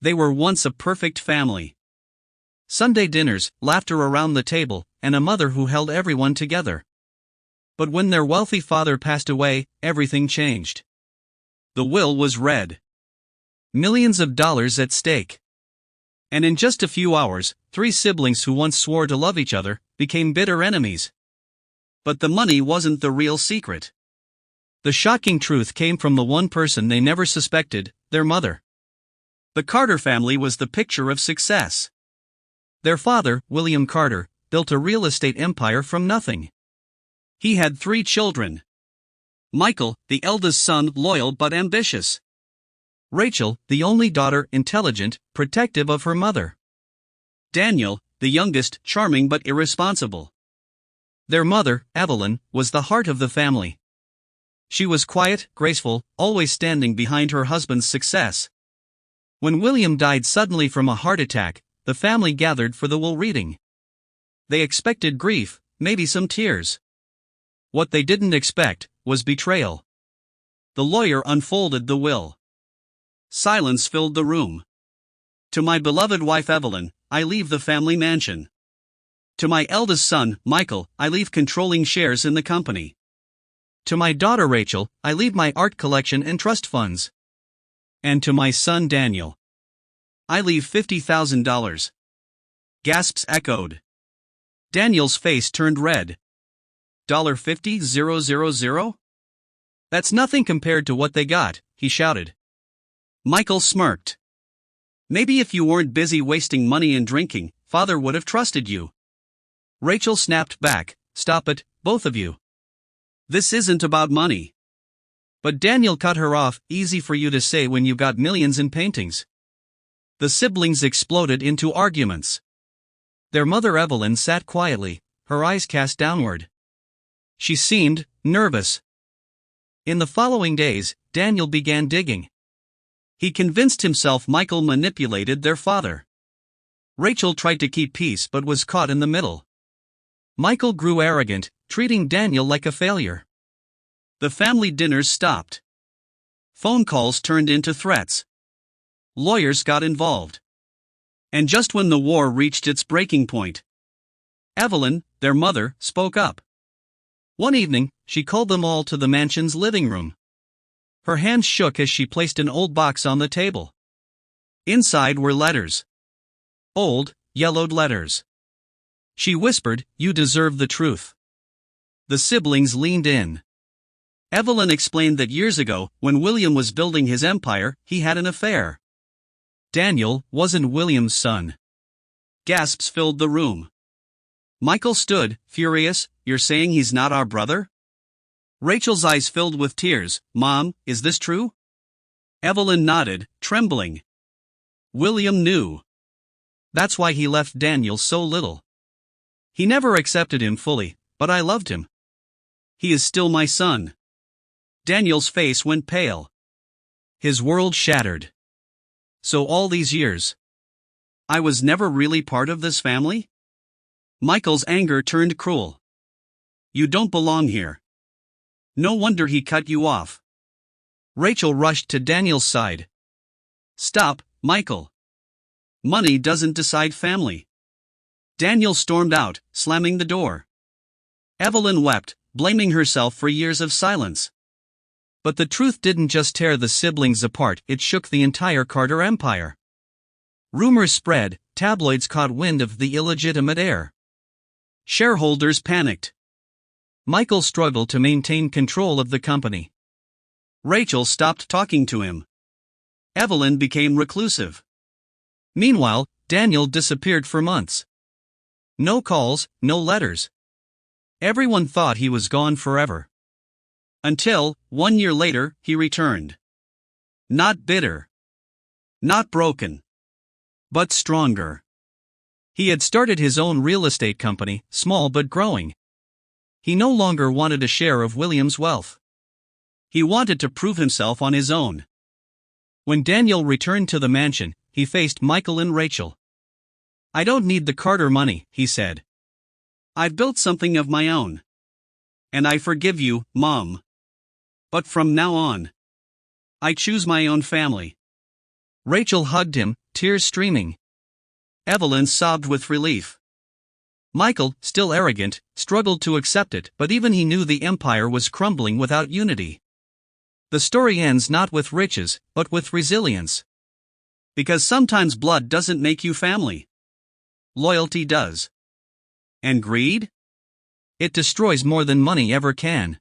They were once a perfect family. Sunday dinners, laughter around the table, and a mother who held everyone together. But when their wealthy father passed away, everything changed. The will was read. Millions of dollars at stake. And in just a few hours, 3 siblings who once swore to love each other became bitter enemies. But the money wasn't the real secret. The shocking truth came from the one person they never suspected, their mother. The Carter family was the picture of success. Their father, William Carter, built a real estate empire from nothing. He had 3 children. Michael, the eldest son, loyal but ambitious. Rachel, the only daughter, intelligent, protective of her mother. Daniel, the youngest, charming but irresponsible. Their mother, Evelyn, was the heart of the family. She was quiet, graceful, always standing behind her husband's success. When William died suddenly from a heart attack, the family gathered for the will reading. They expected grief, maybe some tears. What they didn't expect was betrayal. The lawyer unfolded the will. Silence filled the room. To my beloved wife Evelyn, I leave the family mansion. To my eldest son, Michael, I leave controlling shares in the company. To my daughter Rachel, I leave my art collection and trust funds. And to my son Daniel, I leave $50,000. Gasps echoed. Daniel's face turned red. $50,000? That's nothing compared to what they got, he shouted. Michael smirked. Maybe if you weren't busy wasting money and drinking, Father would have trusted you. Rachel snapped back, stop it, both of you. This isn't about money. But Daniel cut her off, easy for you to say when you got millions in paintings. The siblings exploded into arguments. Their mother Evelyn sat quietly, her eyes cast downward. She seemed nervous. In the following days, Daniel began digging. He convinced himself Michael manipulated their father. Rachel tried to keep peace but was caught in the middle. Michael grew arrogant, treating Daniel like a failure. The family dinners stopped. Phone calls turned into threats. Lawyers got involved. And just when the war reached its breaking point, Evelyn, their mother, spoke up. One evening, she called them all to the mansion's living room. Her hands shook as she placed an old box on the table. Inside were letters. Old, yellowed letters. She whispered, "You deserve the truth." The siblings leaned in. Evelyn explained that years ago, when William was building his empire, he had an affair. Daniel wasn't William's son. Gasps filled the room. Michael stood, furious, "You're saying he's not our brother?" Rachel's eyes filled with tears. "Mom, is this true?" Evelyn nodded, trembling. William knew. That's why he left Daniel so little. He never accepted him fully, but I loved him. He is still my son. Daniel's face went pale. His world shattered. So all these years, I was never really part of this family? Michael's anger turned cruel. You don't belong here. No wonder he cut you off. Rachel rushed to Daniel's side. Stop, Michael. Money doesn't decide family. Daniel stormed out, slamming the door. Evelyn wept, blaming herself for years of silence. But the truth didn't just tear the siblings apart, it shook the entire Carter empire. Rumors spread, tabloids caught wind of the illegitimate heir. Shareholders panicked. Michael struggled to maintain control of the company. Rachel stopped talking to him. Evelyn became reclusive. Meanwhile, Daniel disappeared for months. No calls, no letters. Everyone thought he was gone forever. Until, 1 year later, he returned. Not bitter. Not broken. But stronger. He had started his own real estate company, small but growing. He no longer wanted a share of William's wealth. He wanted to prove himself on his own. When Daniel returned to the mansion, he faced Michael and Rachel. I don't need the Carter money, he said. I've built something of my own. And I forgive you, Mom. But from now on, I choose my own family. Rachel hugged him, tears streaming. Evelyn sobbed with relief. Michael, still arrogant, struggled to accept it, but even he knew the empire was crumbling without unity. The story ends not with riches, but with resilience. Because sometimes blood doesn't make you family. Loyalty does. And greed? It destroys more than money ever can.